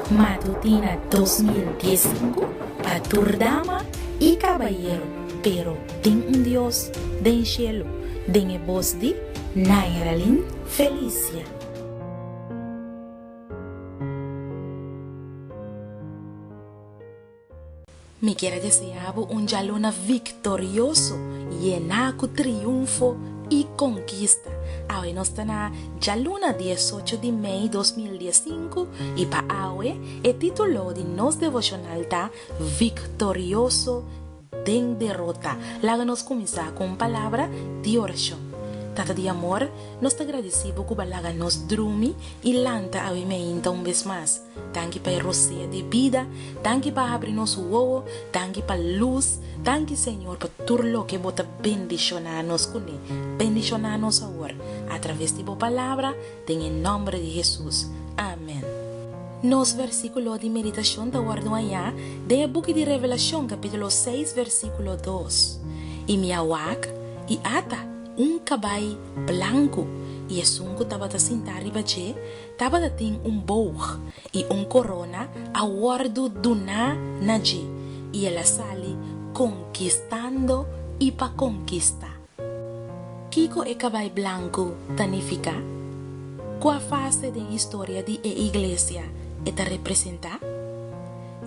Matutina 2015 para Turdama y Caballero, pero ten un Dios den cielo, den el voz de Nairalin Felicia. Me quiero desear un jalona victorioso, llena con triunfo y conquista. Hoy nos está jalona 18 de mayo 2015 y para hoy el título de nos devocional está Victorioso den derrota. Láganos comenzar con palabra de oración. Tata de amor, nos te agradecemos que balaga nos drumi y lanta a meinta un vez más. Tanque para rocía de vida, tanque para abrirnos su huevo, tanque para luz, tanque Señor para turlo que bota bendicionarnos con él, bendicionarnos ahora a través de tu palabra, en el nombre de Jesús. Amén. Nos versículo de meditación de guardo allá del book de Revelación capítulo 6 versículo 2. Y mi awak y ata un caballo blanco y es un que estaba sentado arriba de estaba un boj y un corona a guardo duna naji y él sale conquistando y pa conquistar. Kiko e caballo blanco tanifica? ¿Cuál fase de historia de iglesia esta representa?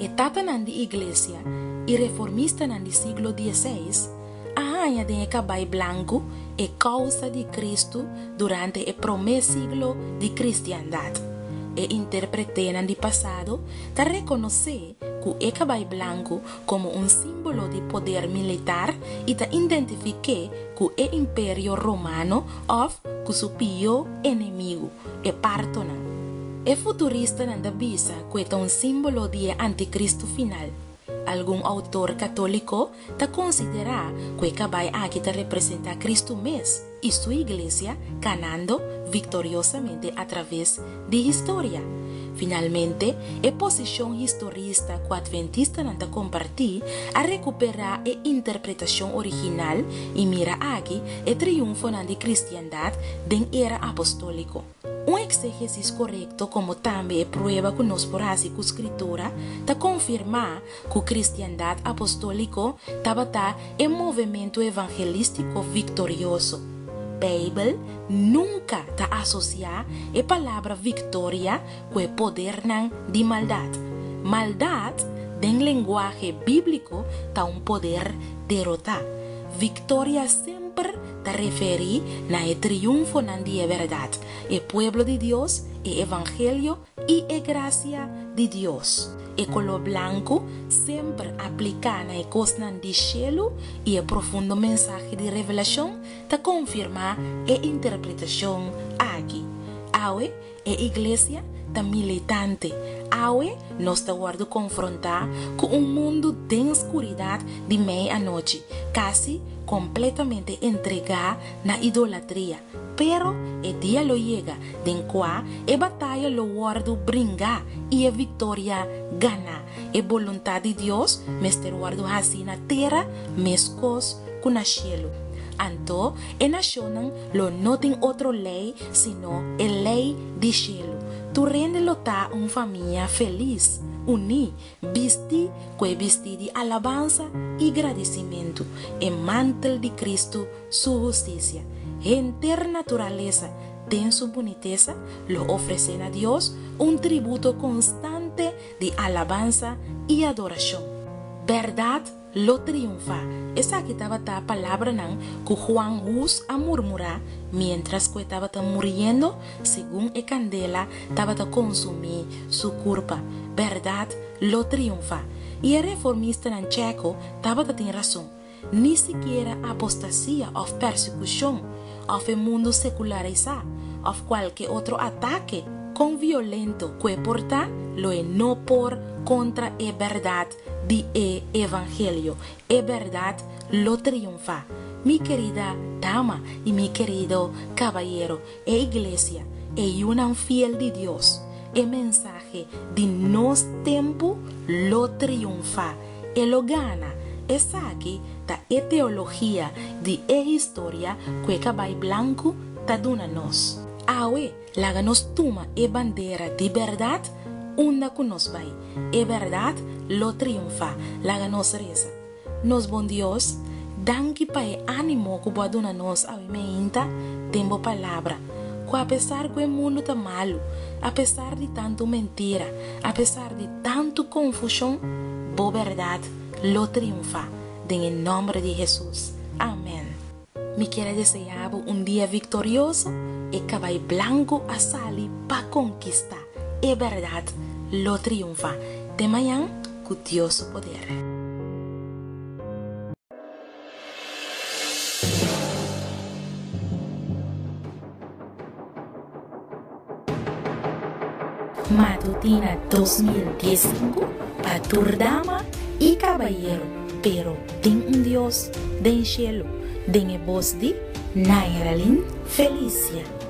Etapa de iglesia y reformista en el siglo XVI aña de caballo blanco e causa de Cristo durante el primer siglo de cristiandad. E interpreté en el pasado de reconocer que el caballo blanco como un símbolo de poder militar y de identifiqué que el imperio romano of que su pio enemigo e partona. El futurista nanda visa que es un símbolo de anticristo final. Algún autor católico te considera que el caballo aquí te representa a Cristo mes y su iglesia ganando victoriosamente a través de historia. Finalmente, la posición historista que adventista nanta compartir a recuperar la interpretación original y mira aquí el triunfo de la cristiandad den era apostólico. Un exégesis correcto como también prueba que nos por así que escritura te confirma que la cristiandad apostólico estaba en movimiento evangelístico victorioso. Bible nunca te asocia la palabra victoria con el poder de maldad. Maldad, en lenguaje bíblico, está un poder derrotar. Victoria siempre te refiere a el triunfo de verdad, el pueblo de Dios, el evangelio y la gracia de Dios. El color blanco siempre aplica a la cosa del cielo y el profundo mensaje de revelación te confirma la interpretación aquí. Ahora, la iglesia está militante. Ahora, nos te guardo confrontar con un mundo de oscuridad de medianoche, casi completamente entregada a la idolatría. Pero el día lo llega, en cual la batalla lo guardo brinca y la victoria gana. La voluntad de Dios, mester guardo así en la tierra, mescos con el cielo. Anto, en nación lo no tiene otra ley, sino la ley del cielo. Tu rendelo ta una familia feliz, uní, vestí de alabanza y agradecimiento, el mantel de Cristo, su justicia. Enter naturaleza, en su boniteza, lo ofrecen a Dios un tributo constante de alabanza y adoración. Verdad lo triunfa. Esa que estaba la palabra que Juan Hus a murmurar mientras que estaba muriendo, según el candela estaba consumir su culpa. Verdad lo triunfa. Y el reformista en checo estaba tiene razón. Ni siquiera apostasía o persecución o el mundo secularizado o cualquier otro ataque con violento que porta lo no por contra la verdad de evangelio. La verdad lo triunfa. Mi querida dama y mi querido caballero, la iglesia es una fiel de Dios. El mensaje de nos tiempo lo triunfa y lo gana. Es aquí la teología de la historia que el caballo blanco te dona nos. Ahora, la nos toma la bandera de verdad Unda con nos vai. E verdad, lo triunfa, la ganos reza. Nos bon Dios, danki pa e ánimo que boa dona nos a inta, tempo palavra. Que a pesar que o mundo tá malo, a pesar de tanto mentira, a pesar de tanto confusão, boa verdade, lo triunfa, em nome de Jesus. Amém. Me quero desejar dia vitorioso e caballo blanco a salir para conquistar. É verdade, lo triunfa. De manhã, com Deus o poder. Matutina 2015 para Turdama y Caballero, pero tem Dios, den cielo, den voz de Nairalin Felicia.